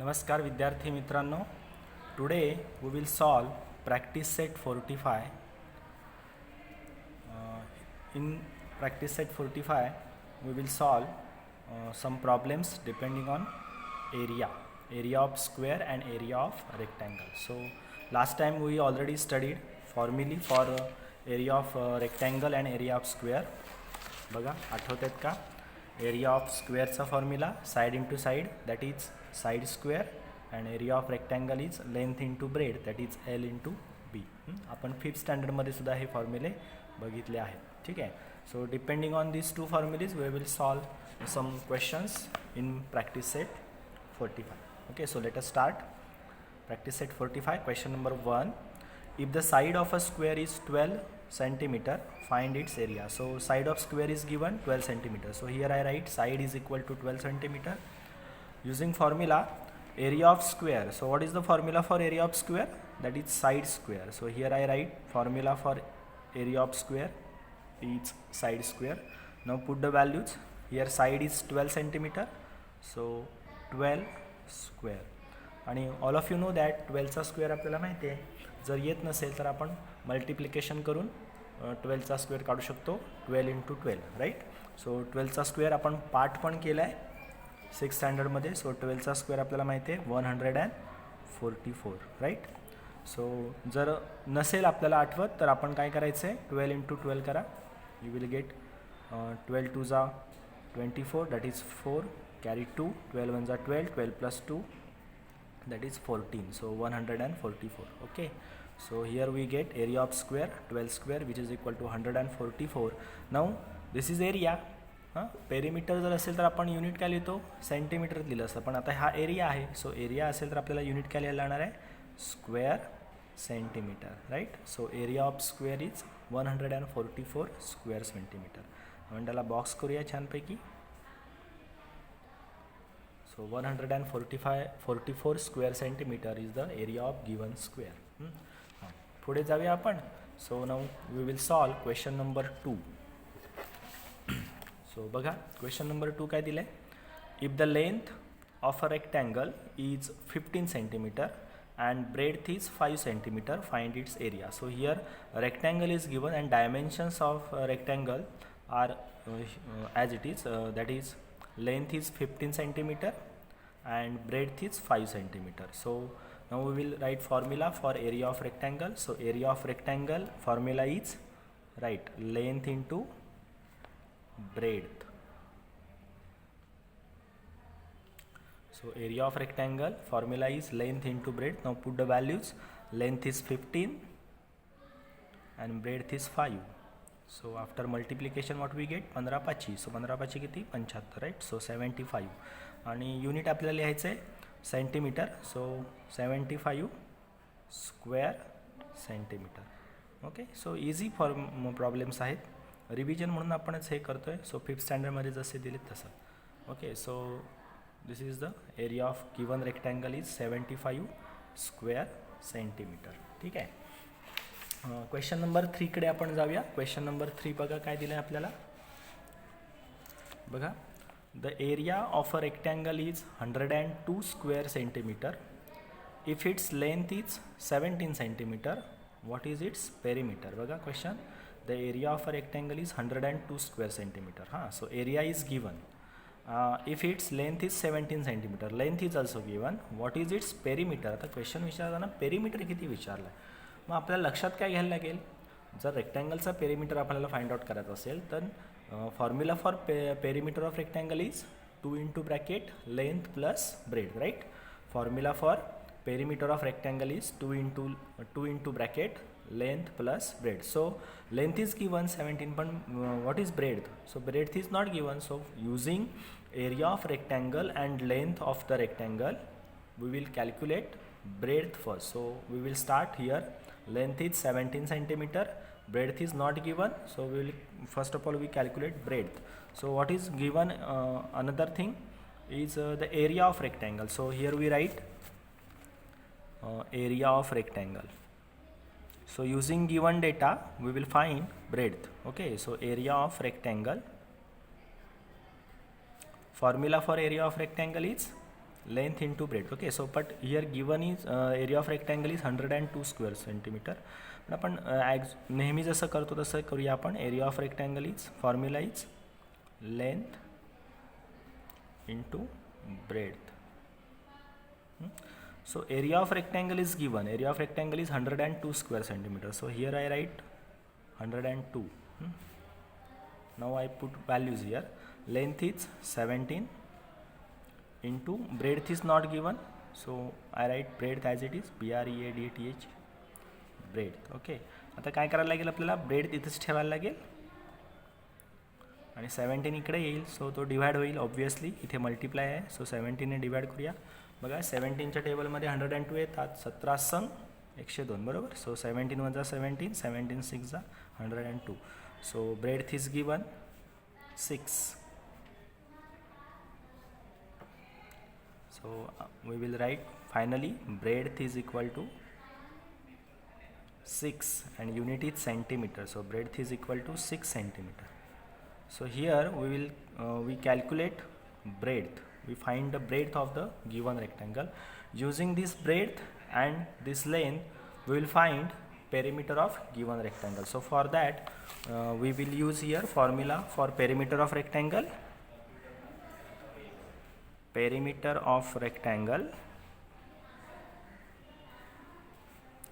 नमस्कार विद्यार्थी मित्रांनो. Today we will solve practice set 45. In practice set 45 we will solve some problems depending on area of square and area of rectangle. So last time we already studied formulae for area of rectangle and area of square. बघा आठवतात का? Area of स्क्वेअरचा formula side into side that is side square and area of rectangle is length into breadth that is L into B. आपण 5th स्टँडर्डमध्ये सुद्धा हे फॉर्म्युले बघितले आहेत. ठीक आहे. So depending on these two formulas we will solve some questions in practice set 45. Okay, so let us start. Practice set 45, question number 1. If the side of a square is 12 centimeter, find its area. So side of square is given 12 centimeter. So here I write side is equal to 12 centimeter. Using formula area of square. So what is the formula for area of square? That is side square. So here I write formula for area of square is side square. Now put the values. Here side is 12 centimeter. So 12 square. आणि all of you know that 12चा square आपल्याला माहिती आहे. जर येत नसेल तर आपण मल्टिप्लिकेशन करून 12चा स्क्वेअर काढू शकतो. 12 इंटू 12 राईट. सो 12चा स्क्वेअर आपण पार्ट पण केला आहे 6th स्टँडर्डमध्ये. सो 12चा स्क्वेअर आपल्याला माहिती आहे 144 राईट. सो जर नसेल आपल्याला आठवत तर आपण काय करायचं आहे 12 इंटू 12 करा. यू विल गेट 12 2 जा 24 दॅट इज 4 कॅरी 2 12 1 जा 12 12 plus 2 that is 14. So 144. Okay, so here we get area of square 12 square which is equal to 144. Now this is area. Perimeter जर असेल तर आपण युनिट काय लिहितो सेंटीमीटर लिहिलं असतं. पण आता हा एरिया आहे. सो एरिया असेल तर आपल्याला युनिट काय लिहायला लागणार आहे square centimetre right. So area of square is 144 square centimetre. आपण त्याला बॉक्स करूया छानपैकी. So 144 square centimeter is the area of given square. पुढे जाऊया आपण. So now we will solve question number 2. So बघा question number 2 काय दिलंय. If the length of a rectangle is 15 centimeter and breadth is 5 centimeter, find its area. So here rectangle is given and dimensions of rectangle are as it is, that is length is 15 centimeter and breadth is 5 centimeter. So now we will write formula for area of rectangle. So area of rectangle formula is right length into breadth. So area of rectangle formula is length into breadth. Now put the values. Length is 15 and breadth is 5. So after multiplication what we get 15 5. So 15 5 किती 75 right. सो 75 आणि unit आपल्याला लिहायचं आहे centimetre. सो 75 square centimetre. Okay. So easy problems आहेत. Revision म्हणून आपणच हे करतो आहे. सो 5th स्टँडर्डमध्ये जसे दिलेत तसं. Okay. So this is the area of given rectangle is 75 square centimetre. ठीक आहे. क्वेश्चन नंबर 3 कडे आपण जाऊया. क्वेश्चन नंबर 3 बघा काय दिलं आहे आपल्याला. बघा the area of a rectangle is 102 square centimetre. If its length is 17 centimetre what is its perimeter. बघा question the area of a rectangle is 102 square centimetre. So area is given. If its length is 17 centimetre length is also given. What is its perimeter. आता question विचारताना perimeter किती विचारलं आहे. मग आपल्याला लक्षात काय घ्यायला लागेल जर रेक्टँगलचा पेरीमीटर आपल्याला फाइंड आउट करायचा असेल तर formula for perimeter of rectangle is 2 into bracket length plus breadth right. Formula for perimeter of rectangle is 2 into bracket length plus breadth. So length is given 17 पण what is breadth. So breadth is not given. So using area of rectangle and length of the rectangle we will calculate breadth first. So we will start here. Length is 17 centimeter. Breadth is not given. So we will first of all we calculate breadth. So what is given another thing is the area of rectangle. So here we write area of rectangle. So using given data we will find breadth. Okay. So area of rectangle. Formula for area of rectangle is length into breadth. Okay, so but here given is area of rectangle is 102 square centimeter. पण आपण नेहमी जसं करतो तसं करूया आपण. Area of rectangle is formula is length into breadth. So area of rectangle is given. Area of rectangle is 102 square centimeter. So here I write 102. Now I put values here. Length is 17 into breadth is not given. So I write breadth as it is, breadth, breadth. Okay. आता काय करायला लागेल आपल्याला, breadth इथेच ठेवायला लागेल आणि 17 इकडे येईल. सो तो डिवाइड होईल ऑब्वियसली, इथे मल्टिप्लाय आहे. सो 17ने डिवाइड करूया. बघा 17च्या टेबलमध्ये 102 येतात, 17 संग 102 बरोबर. So 17 + 17, 17 6 102. So breadth is given 6. So we will write finally breadth is equal to 6 and unit is centimeter. So breadth is equal to 6 centimeter. So here we calculate breadth. We find the breadth of the given rectangle. Using this breadth and this length, we will find perimeter of given rectangle. So for that, we will use here formula for perimeter of rectangle. Perimeter of rectangle,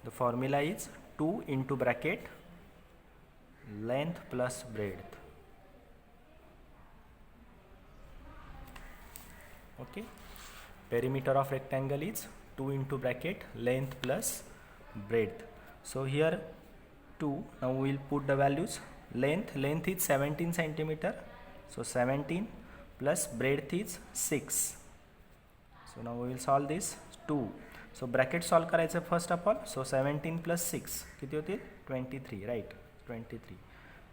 the formula is 2 into bracket length plus breadth. Okay, perimeter of rectangle is 2 into bracket length plus breadth. So here 2, now we will put the values. Length is 17 centimeter, so 17 plus breadth is 6. So now we will solve this 2. So bracket solve करायचं first of all. So 17 plus 6 किती होतील 23, right? 23.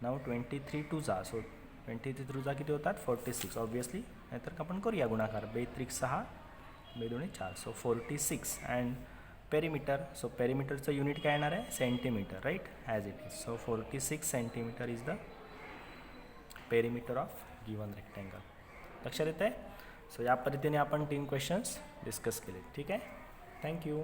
Now 23 2 जा, so 23 2 जा किती होतात 46 obviously. नाहीतर आपण करूया गुणाकार, 2 3 6 2 2 4. So 46 and perimeter. So perimeterचं युनिट काय येणार आहे centimetre, right, as it is. So 46 centimetre is the perimeter of given rectangle. लक्षात येत आहे. सो या पद्धतीने आपण 3 क्वेश्चन्स डिस्कस केले. ठीक आहे, थँक्यू.